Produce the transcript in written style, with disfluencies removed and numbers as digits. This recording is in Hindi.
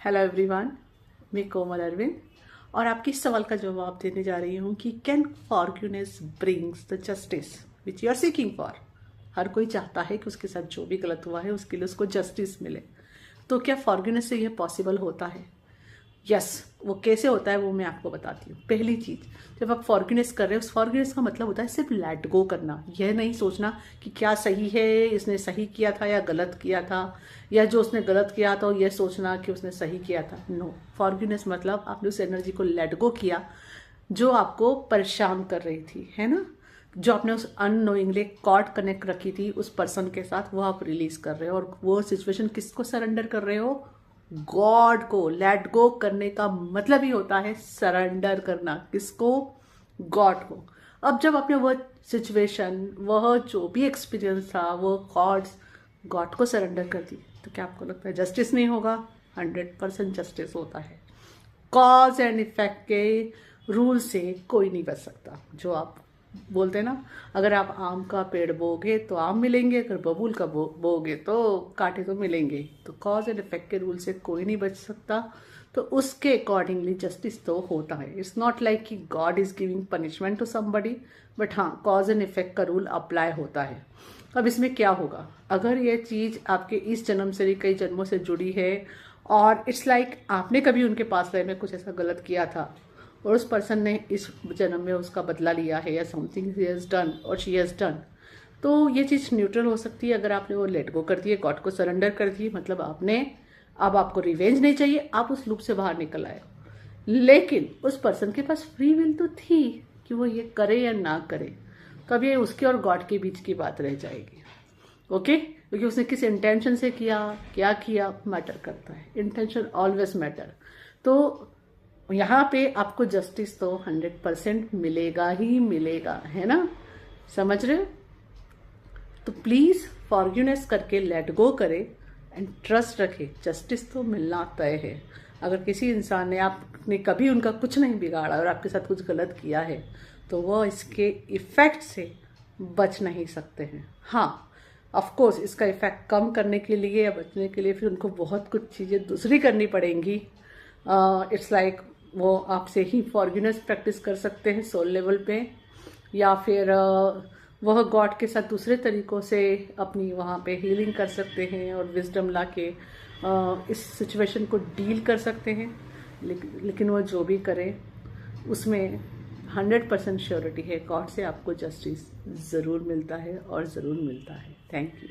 हेलो एवरीवन, मैं कोमल अरविंद और आपके इस सवाल का जवाब देने जा रही हूँ कि can forgiveness brings the justice which you are seeking for. हर कोई चाहता है कि उसके साथ जो भी गलत हुआ है उसके लिए उसको जस्टिस मिले। तो क्या फॉरगिवनेस से यह पॉसिबल होता है? यस, वो कैसे होता है वो मैं आपको बताती हूँ। पहली चीज, जब आप फॉरगिवनेस कर रहे हो, उस फॉरगिवनेस का मतलब होता है सिर्फ लेट गो करना। यह नहीं सोचना कि क्या सही है, इसने सही किया था या गलत किया था, या जो उसने गलत किया था यह सोचना कि उसने सही किया था। नो, फॉरगिवनेस मतलब आपने उस एनर्जी को लेट गो किया जो आपको परेशान कर रही थी, है ना। जो आपने उस अननोइंगली कॉर्ड कनेक्ट रखी थी उस पर्सन के साथ, वो आप रिलीज कर रहे हो। और वो सिचुएशन किसको सरेंडर कर रहे हो? गॉड को। लेट गो करने का मतलब ही होता है सरेंडर करना। किसको? गॉड को। अब जब आपने वह सिचुएशन, वह जो भी एक्सपीरियंस था, वो कॉर्ड्स गॉड को सरेंडर कर दी, तो क्या आपको लगता है जस्टिस नहीं होगा? 100% जस्टिस होता है। कॉज एंड इफेक्ट के रूल से कोई नहीं बच सकता। जो आप बोलते हैं ना, अगर आप आम का पेड़ बोगे तो आम मिलेंगे, अगर बबूल का बोगे तो कांटे तो मिलेंगे। तो कॉज एंड इफेक्ट के रूल से कोई नहीं बच सकता। तो उसके अकॉर्डिंगली जस्टिस तो होता है। इट्स नॉट लाइक कि god is giving punishment to somebody, but हाँ, कॉज एंड इफेक्ट का रूल अप्लाई होता है। अब इसमें क्या होगा, अगर ये चीज आपके इस जन्म से भी कई जन्मों से जुड़ी है और इट्स लाइक आपने कभी उनके पास लाइफ में कुछ ऐसा गलत किया था और उस पर्सन ने इस जन्म में उसका बदला लिया है, या समथिंग ही हैज डन और शी हैज डन, तो ये चीज़ न्यूट्रल हो सकती है। अगर आपने वो लेट गो कर दिए, गॉड को सरेंडर कर दिए, मतलब आपने, अब आपको रिवेंज नहीं चाहिए, आप उस लूप से बाहर निकल आए। लेकिन उस पर्सन के पास फ्री विल तो थी कि वो ये करे या ना करे। तो अब ये उसके और गॉड के बीच की बात रह जाएगी। ओके, क्योंकि उसने किस इंटेंशन से किया, क्या किया, मैटर करता है। Intention always matter. तो यहाँ पे आपको जस्टिस तो 100% मिलेगा ही मिलेगा, है ना। समझ रहे हो? तो प्लीज फॉरगिवनेस करके लेट गो करे एंड ट्रस्ट रखे, जस्टिस तो मिलना तय है। अगर किसी इंसान ने, आपने कभी उनका कुछ नहीं बिगाड़ा और आपके साथ कुछ गलत किया है, तो वह इसके इफेक्ट से बच नहीं सकते हैं। हाँ, ऑफ कोर्स इसका इफेक्ट कम करने के लिए या बचने के लिए फिर उनको बहुत कुछ चीज़ें दूसरी करनी पड़ेंगी। इट्स लाइक वो आपसे ही फॉरगिवनेस प्रैक्टिस कर सकते हैं सोल लेवल पे, या फिर वह गॉड के साथ दूसरे तरीकों से अपनी वहाँ पे हीलिंग कर सकते हैं और विजडम ला के इस सिचुएशन को डील कर सकते हैं। लेकिन वो जो भी करें उसमें 100% श्योरिटी है, गॉड से आपको जस्टिस ज़रूर मिलता है और ज़रूर मिलता है। Thank you.